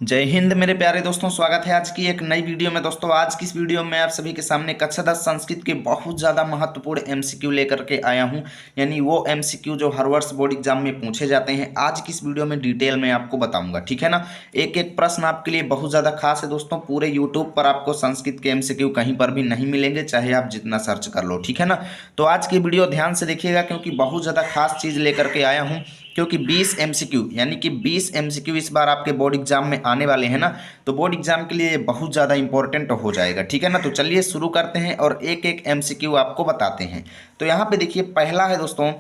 जय हिंद मेरे प्यारे दोस्तों, स्वागत है आज की एक नई वीडियो में। दोस्तों आज की इस वीडियो में आप सभी के सामने कक्षा 10 संस्कृत के बहुत ज़्यादा महत्वपूर्ण एमसीक्यू लेकर के आया हूं। यानी वो एमसीक्यू जो हर वर्ष बोर्ड एग्जाम में पूछे जाते हैं, आज की इस वीडियो में डिटेल में आपको बताऊंगा। ठीक है ना। एक एक प्रश्न आपके लिए बहुत ज़्यादा खास है दोस्तों। पूरे यूट्यूब पर आपको संस्कृत के एमसीक्यू कहीं पर भी नहीं मिलेंगे, चाहे आप जितना सर्च कर लो। ठीक है ना। तो आज की वीडियो ध्यान से देखिएगा, क्योंकि बहुत ज़्यादा खास चीज़ लेकर के आया हूँ। क्योंकि 20 एमसीक्यू यानी कि 20 एमसीक्यू इस बार आपके बोर्ड एग्जाम में आने वाले हैं ना, तो बोर्ड एग्जाम के लिए बहुत ज़्यादा इंपॉर्टेंट हो जाएगा। ठीक है ना। तो चलिए शुरू करते हैं और एक एक एमसीक्यू आपको बताते हैं। तो यहाँ पे देखिए, पहला है दोस्तों,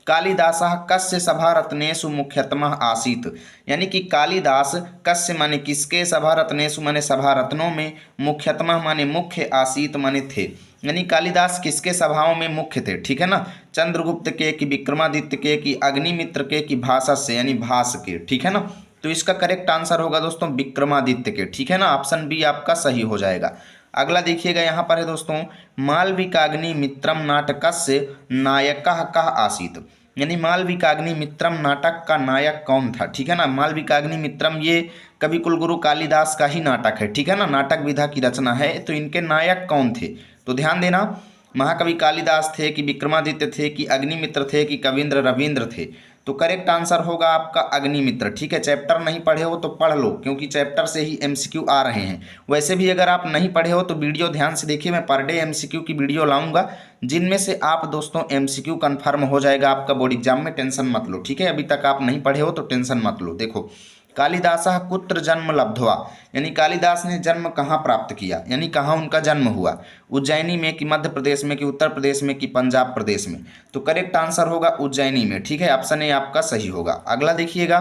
कालिदासः कस्य सभा रत्नेषु मुख्यतमः आसीत। यानी कि कालिदास कस्य माने किसके, सभा रत्नेषु माने सभा रत्नों में, मुख्यतमः माने मुख्य, आसीत माने थे। यानी कालिदास किसके सभाओं में मुख्य थे। ठीक है ना। चंद्रगुप्त के, कि विक्रमादित्य के, कि अग्निमित्र के, कि भाषा से यानी भास के। ठीक है ना। तो इसका करेक्ट आंसर होगा दोस्तों विक्रमादित्य के। ठीक है ना। ऑप्शन बी आपका सही हो जाएगा। अगला देखिएगा, यहाँ पर है दोस्तों, मालविकाग्नि मित्रम नाटकस्य नायकः कः आसीत। यानी मालविकाग्नि मित्रम नाटक का नायक कौन था। ठीक है ना। मालविकाग्नि मित्रम ये कवि कुलगुरु कालिदास का ही नाटक है। ठीक है ना। नाटक विधा की रचना है। तो इनके नायक कौन थे, तो ध्यान देना, महाकवि कालिदास थे, कि विक्रमादित्य थे, कि अग्निमित्र थे, कि कविंद्र रविंद्र थे। तो करेक्ट आंसर होगा आपका अग्निमित्र। ठीक है। चैप्टर नहीं पढ़े हो तो पढ़ लो, क्योंकि चैप्टर से ही एमसीक्यू आ रहे हैं। वैसे भी अगर आप नहीं पढ़े हो तो वीडियो ध्यान से देखिए, मैं पर डे एमसीक्यू की वीडियो लाऊंगा, जिनमें से आप दोस्तों एमसीक्यू कंफर्म हो जाएगा आपका बोर्ड एग्जाम में। टेंशन मत लो। ठीक है। अभी तक आप नहीं पढ़े हो तो टेंशन मत लो। देखो, कालिदासः कुत्र जन्म लब्ध्वा। यानी कालिदास ने जन्म कहाँ प्राप्त किया, यानी कहाँ उनका जन्म हुआ। उज्जैनी में, कि मध्य प्रदेश में, कि उत्तर प्रदेश में, कि पंजाब प्रदेश में। तो करेक्ट आंसर होगा उज्जैनी में। ठीक है। ऑप्शन ए आपका सही होगा। अगला देखिएगा,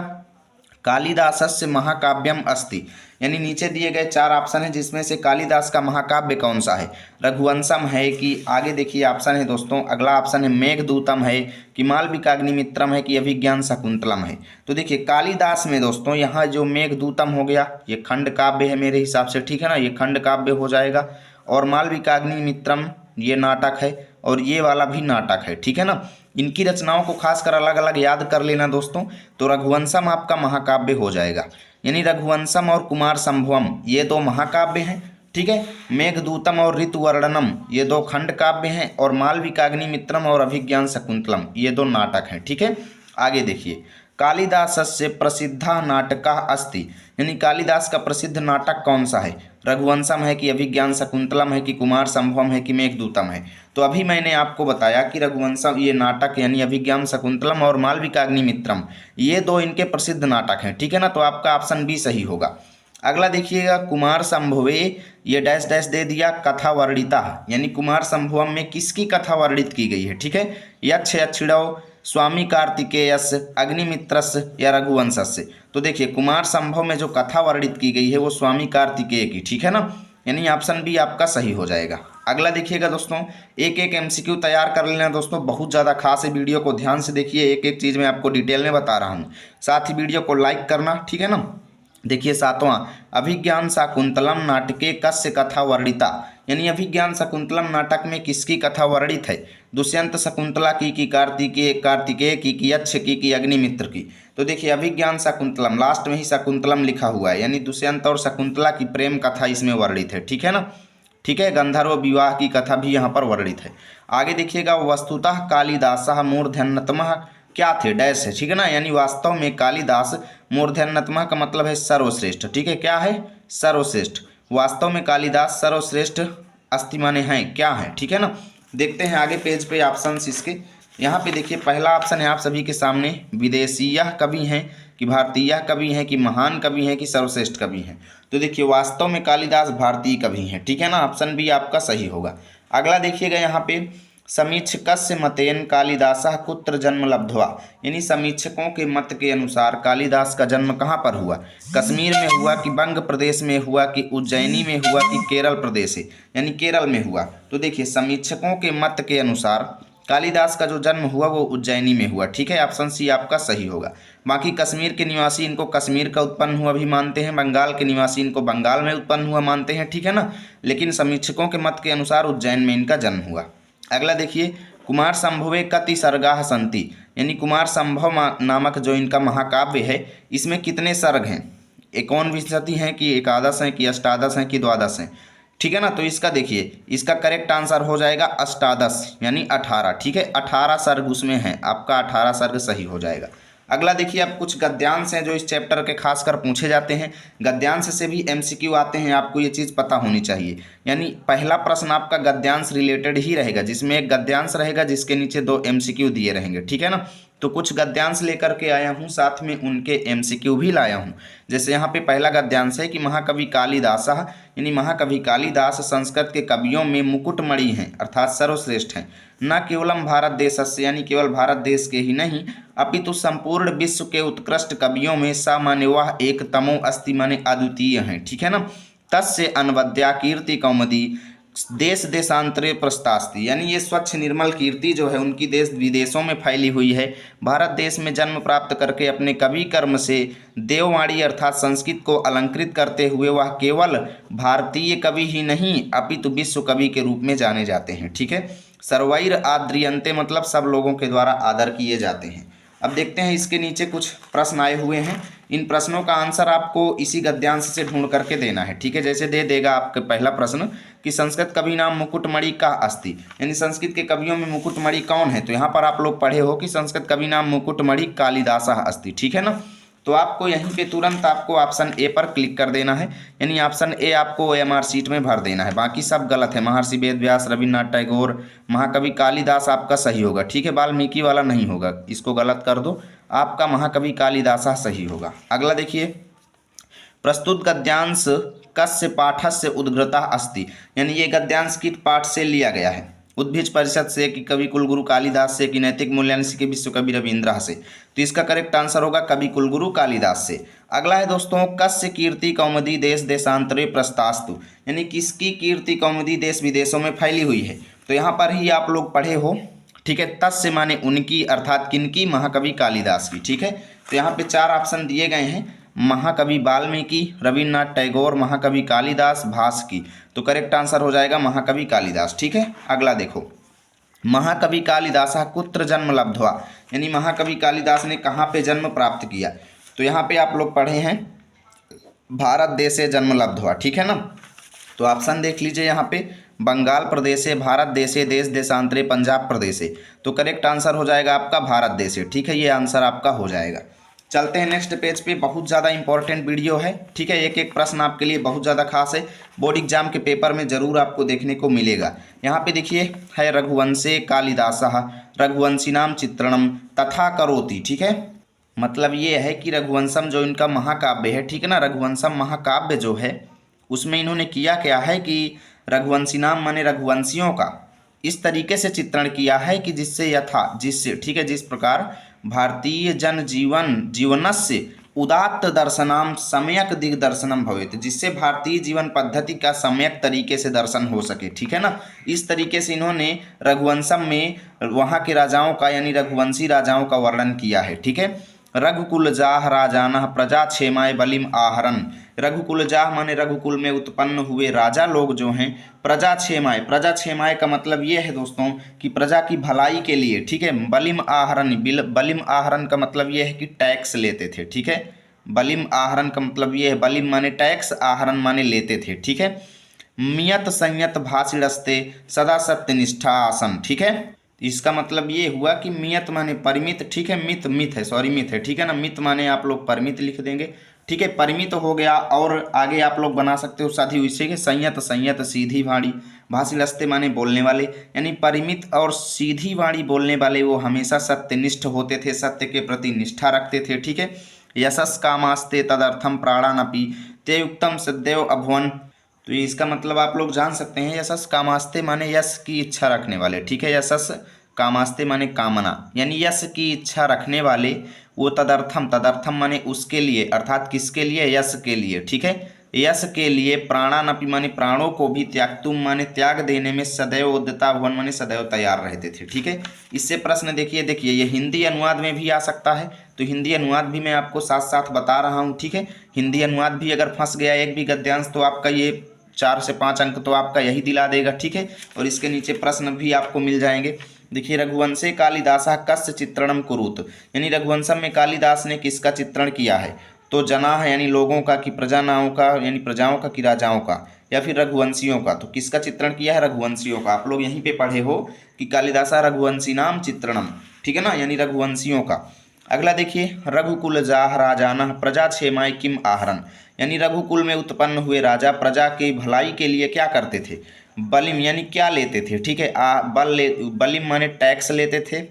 कालिदासस्य महाकाव्यम अस्ति। यानी नीचे दिए गए 4 ऑप्शन है, जिसमें से कालिदास का महाकाव्य कौन सा है। रघुवंशम है, कि आगे देखिए ऑप्शन है दोस्तों, अगला ऑप्शन है मेघदूतम है, कि मालविकाग्निमित्रम है, कि अभिज्ञान शकुंतलम है। तो देखिए कालिदास में दोस्तों, यहाँ जो मेघदूतम हो गया, ये खंड काव्य है मेरे हिसाब से। ठीक है ना। ये खंड काव्य हो जाएगा। और मालविकाग्निमित्रम ये नाटक है, और ये वाला भी नाटक है। ठीक है ना। इनकी रचनाओं को खासकर अलग अलग याद कर लेना दोस्तों। तो रघुवंशम आपका महाकाव्य हो जाएगा। यानी रघुवंशम और कुमार संभवम ये 2 महाकाव्य हैं। ठीक है। मेघदूतम और ऋतुवर्णनम ये 2 खंड काव्य हैं। और मालविकाग्निमित्रम और अभिज्ञान शकुंतलम ये 2 नाटक हैं। ठीक है। आगे देखिए, कालिदासस्य प्रसिद्धा नाटका अस्ति। यानी कालिदास का प्रसिद्ध नाटक कौन सा है। रघुवंशम है, कि अभिज्ञान शकुंतलम है, कि कुमार संभवम है, कि मेघदूतम है। तो अभी मैंने आपको बताया कि रघुवंशम ये नाटक यानी अभिज्ञान शकुंतलम और मालविकाग्निमित्रम ये 2 इनके प्रसिद्ध नाटक हैं। ठीक है ना। तो आपका ऑप्शन बी सही होगा। अगला देखिएगा, कुमार संभवे ये डैश डैश दे दिया कथा वर्णिता। यानी कुमार संभवम में किसकी कथा वर्णित की गई है। ठीक है। यक्ष यक्षिणव, स्वामी कार्तिकेयस, अग्निमित्रस या रघुवंशस्य। तो देखिए कुमार संभव में जो कथा वर्णित की गई है वो स्वामी कार्तिकेय की। ठीक है ना। यानी ऑप्शन बी आपका सही हो जाएगा। अगला देखिएगा दोस्तों, एक एक एमसीक्यू तैयार कर लेना दोस्तों, बहुत ज़्यादा खास है। वीडियो को ध्यान से देखिए, एक एक चीज़ मैं आपको डिटेल में बता रहा हूँ। साथ ही वीडियो को लाइक करना। ठीक है ना। देखिए 7वां, अभिज्ञान शाकुंतलम नाटके कस्य कथा वर्णिता। यानी अभिज्ञान शकुंतलम नाटक में किसकी कथा वर्णित है। दुष्यंत शकुंतला की कार्तिकेय कार्तिकेय की यक्ष की, अग्निमित्र की। तो देखिए अभिज्ञान शकुंतलम, लास्ट में ही शकुंतलम लिखा हुआ है, यानी दुष्यंत और शकुंतला की प्रेम कथा इसमें वर्णित है। ठीक है ना। ठीक है। गंधर्व विवाह की कथा भी यहाँ पर वर्णित है। आगे देखिएगा, वस्तुतः कालिदासः मूर्धन्यतमः क्या थे डैश है। ठीक है ना। यानी वास्तव में कालिदास मूर्धन्यतमः का मतलब है सर्वश्रेष्ठ। ठीक है। क्या है, सर्वश्रेष्ठ। वास्तव में कालिदास सर्वश्रेष्ठ अस्ति माने हैं, क्या है। ठीक है ना। देखते हैं आगे पेज पे ऑप्शन इसके। यहाँ पे देखिए पहला ऑप्शन है आप सभी के सामने, विदेशीय कवि हैं, कि भारतीय कवि हैं, कि महान कवि हैं, कि सर्वश्रेष्ठ कवि हैं। तो देखिए वास्तव में कालिदास भारतीय कवि हैं। ठीक है ना। ऑप्शन बी आपका सही होगा। अगला देखिएगा, यहाँ पे समीक्षकस्य मतेन कालिदासः कुत्र जन्म लब्ध्वा। यानी समीक्षकों के मत के अनुसार कालिदास का जन्म कहाँ पर हुआ। कश्मीर में हुआ, कि बंग प्रदेश में हुआ, कि उज्जैनी में हुआ, कि केरल प्रदेश है यानी केरल में हुआ। तो देखिए समीक्षकों के मत के अनुसार कालिदास का जो जन्म हुआ वो उज्जैनी में हुआ। ठीक है। ऑप्शन सी आपका सही होगा। बाकी कश्मीर के निवासी इनको कश्मीर का उत्पन्न हुआ भी मानते हैं, बंगाल के निवासी इनको बंगाल में उत्पन्न हुआ मानते हैं। ठीक है ना। लेकिन समीक्षकों के मत के अनुसार उज्जैन में इनका जन्म हुआ। अगला देखिए, कुमार संभवे कति सर्गाः सन्ति। यानी कुमार संभव नामक जो इनका महाकाव्य है, इसमें कितने सर्ग हैं। एकोनविंशति हैं कि एकादश हैं कि अष्टादश हैं कि द्वादश हैं, ठीक है ना। तो इसका देखिए, इसका करेक्ट आंसर हो जाएगा अष्टादश यानी 18, ठीक है। 18 सर्ग उसमें हैं, आपका 18 सर्ग सही हो जाएगा। अगला देखिए, अब कुछ गद्यांश हैं जो इस चैप्टर के खासकर पूछे जाते हैं। गद्यांश से भी एमसीक्यू आते हैं, आपको ये चीज़ पता होनी चाहिए। यानी पहला प्रश्न आपका गद्यांश रिलेटेड ही रहेगा, जिसमें एक गद्यांश रहेगा जिसके नीचे 2 एमसीक्यू दिए रहेंगे, ठीक है ना। तो कुछ गद्यांश लेकर के आया हूँ, साथ में उनके एमसीक्यू भी लाया हूँ। जैसे यहाँ पे पहला गद्यांश है कि महाकवि कालिदास, यानी महाकवि कालिदास संस्कृत के कवियों में मुकुटमणि हैं, अर्थात सर्वश्रेष्ठ हैं। न केवलम भारत देशस्य, यानी केवल भारत देश के ही नहीं, अपितु संपूर्ण विश्व के उत्कृष्ट कवियों में स माने वह एक तमो अस्ति माने अद्वितीय हैं, ठीक है ना। तस्य अनवद्या कीर्ति कौमुदी देश देशांतरे प्रस्तास्ति, यानी ये स्वच्छ निर्मल कीर्ति जो है उनकी देश विदेशों में फैली हुई है। भारत देश में जन्म प्राप्त करके अपने कवि कर्म से देववाणी अर्थात संस्कृत को अलंकृत करते हुए वह केवल भारतीय कवि ही नहीं अपितु विश्व कवि के रूप में जाने जाते हैं, ठीक है। सर्वैर आद्रियन्ते मतलब सब लोगों के द्वारा आदर किए जाते हैं। अब देखते हैं इसके नीचे कुछ प्रश्न आए हुए हैं। इन प्रश्नों का आंसर आपको इसी गद्यांश से ढूंढ करके देना है, ठीक है। जैसे दे देगा आपका पहला प्रश्न कि संस्कृत कवि नाम मुकुटमणि का अस्ति, यानी संस्कृत के कवियों में मुकुटमणि कौन है। तो यहाँ पर आप लोग पढ़े हो कि संस्कृत कवि नाम मुकुटमणि कालिदास अस्ति, ठीक है ना। तो आपको यहीं पे तुरंत आपको ऑप्शन ए पर क्लिक कर देना है, यानी ऑप्शन ए आपको OMR शीट में भर देना है। बाकी सब गलत है, महर्षि वेद व्यास, रविन्द्रनाथ टैगोर, महाकवि कालिदास आपका सही होगा, ठीक है। वाल्मीकि वाला नहीं होगा, इसको गलत कर दो, आपका महाकवि कालिदास सही होगा। अगला देखिए, प्रस्तुत गद्यांश कस्य पाठस्य उद्गृता अस्ति, यानी ये गद्यांश किस पाठ से लिया गया है। उद्भिज परिषद से कि कवि कुलगुरु कालिदास से कि नैतिक मूल्यांश से कि विश्व कवि रविन्द्र से। तो इसका करेक्ट आंसर होगा कवि कुलगुरु कालिदास से। अगला है दोस्तों, कस्य कीर्ति कौमुदी देश देशांतरे प्रस्तास्तु, यानी किसकी कीर्ति कौमुदी देश विदेशों में फैली हुई है। तो यहाँ पर ही आप लोग पढ़े हो, ठीक है। तस्य माने उनकी अर्थात किनकी, महाकवि कालिदास की, ठीक है। तो यहाँ पे 4 ऑप्शन दिए गए हैं, महाकवि वाल्मीकि, रविन्द्रनाथ टैगोर, महाकवि कालिदास, भास की। तो करेक्ट आंसर हो जाएगा महाकवि कालिदास, ठीक है। अगला देखो, महाकवि कालिदास कुत्र जन्म लब्ध्वा, यानी महाकवि कालिदास ने कहाँ पे जन्म प्राप्त किया। तो यहाँ पे आप लोग पढ़े हैं भारत देशे जन्म लब्ध्वा, ठीक है ना। तो ऑप्शन देख लीजिए यहाँ पे, बंगाल प्रदेशे, भारत देशे, देश देशांतरे, पंजाब प्रदेशे। तो करेक्ट आंसर हो जाएगा आपका भारत देशे, ठीक है। ये आंसर आपका हो जाएगा। चलते हैं नेक्स्ट पेज पे, बहुत ज़्यादा इंपॉर्टेंट वीडियो है, ठीक है। एक एक प्रश्न आपके लिए बहुत ज़्यादा खास है, बोर्ड एग्जाम के पेपर में जरूर आपको देखने को मिलेगा। यहाँ पे देखिए है रघुवंशे कालिदासः रघुवंशिनाम चित्रणम तथा करोति, ठीक है। मतलब ये है कि रघुवंशम जो इनका महाकाव्य है, ठीक है ना, रघुवंशम महाकाव्य जो है उसमें इन्होंने किया क्या है कि रघुवंशिनाम माने रघुवंशियों का इस तरीके से चित्रण किया है कि जिससे ठीक है, जिस प्रकार भारतीय जन जीवनस्य उदात्त दर्शनाम सम्यक दिग्दर्शनम भवेत, जिससे भारतीय जीवन पद्धति का सम्यक तरीके से दर्शन हो सके, ठीक है ना। इस तरीके से इन्होंने रघुवंशम में वहाँ के राजाओं का यानी रघुवंशी राजाओं का वर्णन किया है, ठीक है। रघुकुल जाह राजाना प्रजा क्षेमाय बलिम आहरन, रघुकुल जाह माने रघुकुल में उत्पन्न हुए राजा लोग जो हैं प्रजा क्षेमाय का मतलब ये है दोस्तों कि प्रजा की भलाई के लिए, ठीक है। बलिम आहरन का मतलब ये है कि टैक्स लेते थे, ठीक है। बलिम आहरन का मतलब ये है, बलिम माने टैक्स, आहरन माने लेते थे, ठीक है। मियत संयत भाषिणस्ते सदा सत्यनिष्ठा आसन, ठीक है। इसका मतलब ये हुआ कि मियत माने परिमित, ठीक है। मित है, ठीक है ना। मित माने आप लोग परिमित लिख देंगे, ठीक है। परिमित हो गया, और आगे आप लोग बना सकते हो साथी उसी के संयत सीधी वाणी, भाषिणस्ते माने बोलने वाले, यानी परिमित और सीधी वाणी बोलने वाले वो हमेशा सत्यनिष्ठ होते थे, सत्य के प्रति निष्ठा रखते थे, ठीक है। यशस कामास्ते तदर्थम प्राणानपि ते युक्तम सदैव अभवन। तो इसका मतलब आप लोग जान सकते हैं, यशस कामास्ते माने यश की इच्छा रखने वाले, ठीक है। यशस कामास्ते माने कामना, यानी यश की इच्छा रखने वाले, वो तदर्थम माने उसके लिए, अर्थात किसके लिए, यश के लिए, ठीक है। यश के लिए प्राणानपि माने प्राणों को भी, त्यागतुम माने त्याग देने में, सदैव उद्यता भवन माने सदैव तैयार रहते थे, ठीक है। इससे प्रश्न देखिए ये हिंदी अनुवाद में भी आ सकता है, तो हिंदी अनुवाद भी मैं आपको साथ साथ बता रहा हूँ, ठीक है। हिंदी अनुवाद भी अगर फंस गया एक भी गद्यांश तो आपका ये 4 से 5 अंक तो आपका यही दिला देगा, ठीक है। और इसके नीचे प्रश्न भी आपको मिल जाएंगे। देखिए, रघुवंशे कालिदास कस्य चित्रणम कुरुत, यानी रघुवंशम में कालिदास ने किसका चित्रण किया है। तो जनाह यानी लोगों का, कि प्रजानाओं का यानी प्रजाओं का, कि राजाओं का, या फिर रघुवंशियों का। तो किसका चित्रण किया है? रघुवंशियों का। आप लोग यहीं पे पढ़े हो कि कालिदासा रघुवंशी नाम चित्रणम, ठीक है ना, यानी रघुवंशियों का। अगला देखिए, रघुकुल जाह राजानः प्रजा क्षेमाय किम आहरन, यानी रघुकुल में उत्पन्न हुए राजा प्रजा के भलाई के लिए क्या करते थे? बलिम यानी क्या लेते थे, ठीक है। बलिम माने टैक्स लेते थे,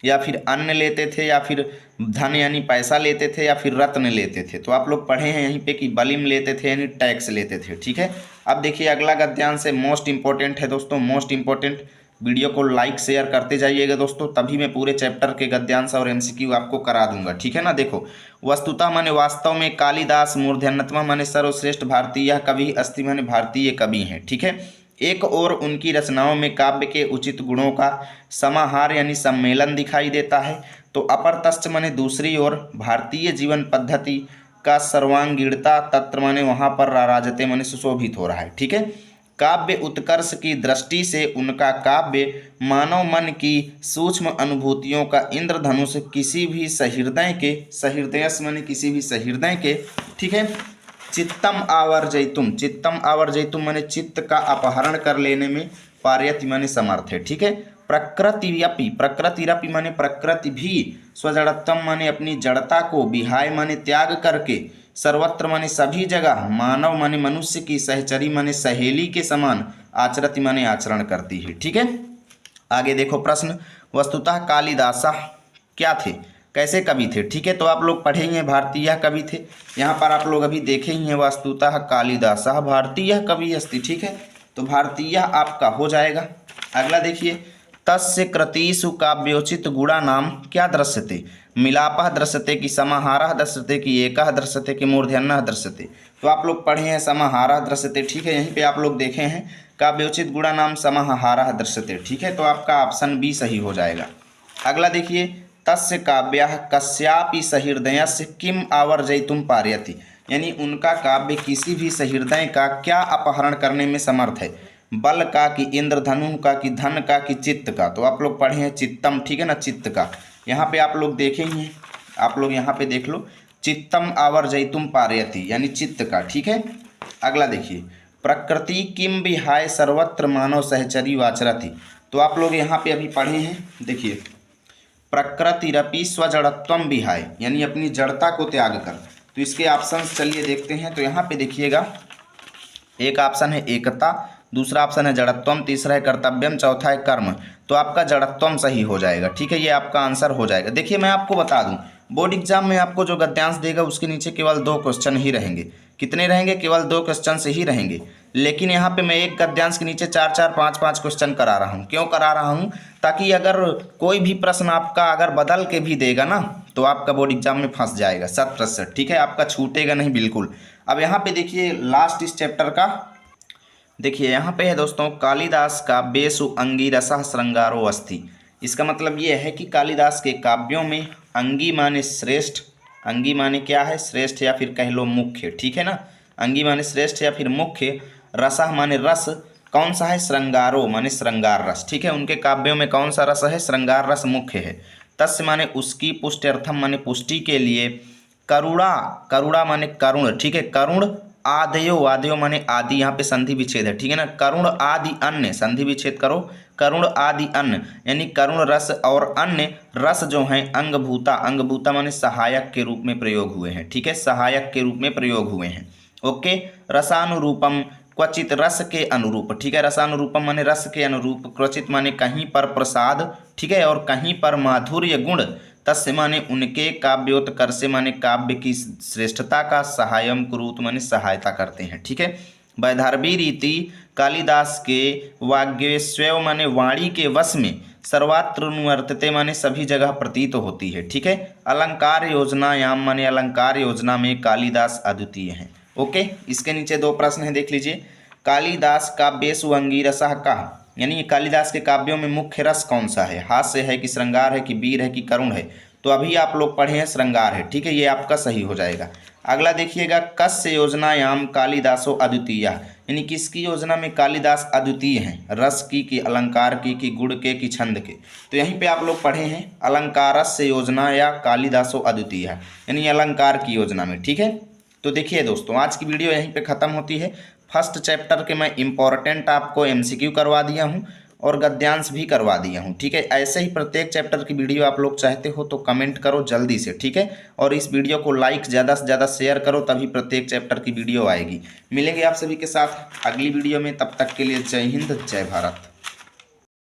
या फिर अन्न लेते थे, या फिर धन यानी पैसा लेते थे, या फिर रत्न लेते थे। तो आप लोग पढ़े हैं यहीं पे कि बलिम लेते थे यानी टैक्स लेते थे, ठीक है। अब देखिए अगला गद्यांश है, मोस्ट इंपॉर्टेंट है दोस्तों, मोस्ट इंपॉर्टेंट। वीडियो को लाइक शेयर करते जाइएगा दोस्तों, तभी मैं पूरे चैप्टर के गद्यांश और एमसीक्यू आपको करा दूंगा, ठीक है ना। देखो, वस्तुतः माने वास्तव में कालिदास मूर्धन्यतम माने सर्वश्रेष्ठ भारतीय कवि, अस्ति माने भारतीय कवि हैं, ठीक है। एक और उनकी रचनाओं में काव्य के उचित गुणों का समाहार यानी सम्मेलन दिखाई देता है। तो अपरतश्च माने दूसरी ओर भारतीय जीवन पद्धति का सर्वांगीणता तत्र माने वहाँ पर राराजते माने सुशोभित हो रहा है, ठीक है। काव्य उत्कर्ष की दृष्टि से उनका काव्य मानव मन की सूक्ष्म अनुभूतियों का इंद्रधनुष किसी भी सहृदय के, सहृदयस माने किसी भी सहृदय के, ठीक है, चित्तम आवर्जयितुम माने चित्त का अपहरण कर लेने में पार्यति माने समर्थ है, ठीक है। प्रकृतिरपि माने प्रकृति भी, स्वजड़त्वम माने अपनी जड़ता को, विहाय माने त्याग करके, सर्वत्र माने सभी जगह, मानव माने मनुष्य की, सहचरी माने सहेली के समान, आचरति माने आचरण करती है, ठीक है। आगे देखो प्रश्न, वस्तुतः कालिदासा क्या थे, कैसे कवि थे, ठीक है। तो आप लोग पढ़े ही हैं भारतीय कवि थे, यहाँ पर आप लोग अभी देखे ही हैं, वस्तुतः कालिदासा भारतीय कवि अस्ति, ठीक है। तो भारतीय आपका हो जाएगा। अगला देखिए, तस्य कृतिषु काव्योचित गुणा नाम क्या दृश्यते, मिलापः दृश्यते, कि समाहारः दृश्यते, कि एकः दृश्यते, कि मूर्धन्यः दृश्यते। तो आप लोग पढ़े हैं समाहारः दृश्यते, ठीक है। यहीं पे आप लोग देखे हैं काव्योचित गुणा नाम समाहारः दृश्यते, ठीक है। तो आपका ऑप्शन बी सही हो जाएगा। अगला देखिए, तस्य काव्यः कस्यापि सहृदयस्य किम आवर्जयितुम पारयति, यानी उनका काव्य किसी भी सहृदय का क्या अपहरण करने में समर्थ है? बल का, कि इंद्रधनु का, कि धन का, कि चित्त का। तो आप लोग पढ़े हैं चित्तम, ठीक है ना, चित्त का। यहाँ पे आप लोग देखे ही हैं, आप लोग यहाँ पे देख लो, चित्तम आवर्जयितुम पारयति यानी चित्त का, ठीक है। अगला देखिए, प्रकृति किम विहाय सर्वत्र मानव सहचरी वाचरति। तो आप लोग यहाँ पे अभी पढ़े हैं, देखिए, प्रकृतिरपि स्वजड़त्वम विहाय यानी अपनी जड़ता को त्याग कर। तो इसके ऑप्शंस चलिए देखते हैं। तो यहाँ पे देखिएगा, एक ऑप्शन है एकता, दूसरा ऑप्शन है जड़त्वम, तीसरा है कर्तव्यम, चौथा है कर्म। तो आपका जड़त्वम सही हो जाएगा, ठीक है, ये आपका आंसर हो जाएगा। देखिए मैं आपको बता दूं, बोर्ड एग्जाम में आपको जो गद्यांश देगा उसके नीचे केवल 2 क्वेश्चन ही रहेंगे। कितने रहेंगे? केवल 2 क्वेश्चन से ही रहेंगे। लेकिन यहाँ पे मैं एक गद्यांश के नीचे 4-4, 5-5 क्वेश्चन करा रहा हूँ। क्यों करा रहा हूँ? ताकि अगर कोई भी प्रश्न आपका अगर बदल के भी देगा ना, तो आपका बोर्ड एग्जाम में फंस जाएगा 100%, ठीक है, आपका छूटेगा नहीं बिल्कुल। अब यहाँ पे देखिए लास्ट इस चैप्टर का, देखिए यहाँ पे है दोस्तों, कालिदास काव्येषु अंगिरसः श्रृंगारो अस्ति। इसका मतलब ये है कि कालिदास के काव्यों में अंगी माने श्रेष्ठ, अंगी माने क्या है? श्रेष्ठ या फिर कह लो मुख्य, ठीक है ना, अंगी माने श्रेष्ठ या फिर मुख्य, रसः माने रस, कौन सा है? श्रृंगारो माने श्रृंगार रस, ठीक है, उनके काव्यों में कौन सा रस है? श्रृंगार रस मुख्य है। तस्य माने उसकी, पुष्ट्यर्थम माने पुष्टि के लिए, करुणा, करुणा माने करुण, ठीक है, करुण, आदयो, आदयो माने आदि, यहाँ पे संधि विच्छेद है, ठीक है ना, करुण आदि अन्य, संधि विच्छेद करो, करुण आदि अन्य यानी करुण रस और अन्य रस जो हैं अंगभूता, अंगभूता माने सहायक के रूप में प्रयोग हुए हैं, ठीक है, सहायक के रूप में प्रयोग हुए हैं। ओके, रसानुरूपम, क्वचित रस के अनुरूप, ठीक है, रसानुरूपम माने रस के अनुरूप, क्वचित माने कहीं पर प्रसाद, ठीक है, और कहीं पर माधुर्य गुण, तस्य माने उनके, काव्योत्कर्ष माने काव्य की श्रेष्ठता का, सहायम कुरुत माने सहायता करते हैं, ठीक है। वैदर्भी रीति कालिदास के वाग्यस्वैव माने वाणी के वश में, सर्वात्र अनुवर्तते माने सभी जगह प्रतीत होती है, ठीक है। अलंकार योजनायाम माने अलंकार योजना में कालिदास अद्वितीय हैं। ओके, इसके नीचे 2 प्रश्न हैं, देख लीजिए। कालिदास काव्येषु अंगिरसः कः, यानी कालिदास के काव्यों में मुख्य रस कौन सा है? हास्य है कि श्रृंगार है कि वीर है कि करुण है? तो अभी आप लोग पढ़े हैं श्रृंगार है, ठीक है, ये आपका सही हो जाएगा। अगला देखिएगा, कस्य योजनायाम कालिदासो अद्वितीय, यानी किसकी योजना में कालिदास अद्वितीय हैं, रस की कि अलंकार की कि गुण के कि छंद के। तो यहीं पे आप लोग पढ़े हैं अलंकारस्य योजना या कालिदासो अद्वितीय है, यानी अलंकार की योजना में। ठीक है, तो देखिए दोस्तों आज की वीडियो यहीं पे ख़त्म होती है। फर्स्ट चैप्टर के मैं इंपॉर्टेंट आपको एमसीक्यू करवा दिया हूँ और गद्यांश भी करवा दिया हूँ। ठीक है, ऐसे ही प्रत्येक चैप्टर की वीडियो आप लोग चाहते हो तो कमेंट करो जल्दी से। ठीक है, और इस वीडियो को लाइक ज़्यादा से ज़्यादा शेयर करो, तभी प्रत्येक चैप्टर की वीडियो आएगी। मिलेंगे आप सभी के साथ अगली वीडियो में, तब तक के लिए जय हिंद जय भारत।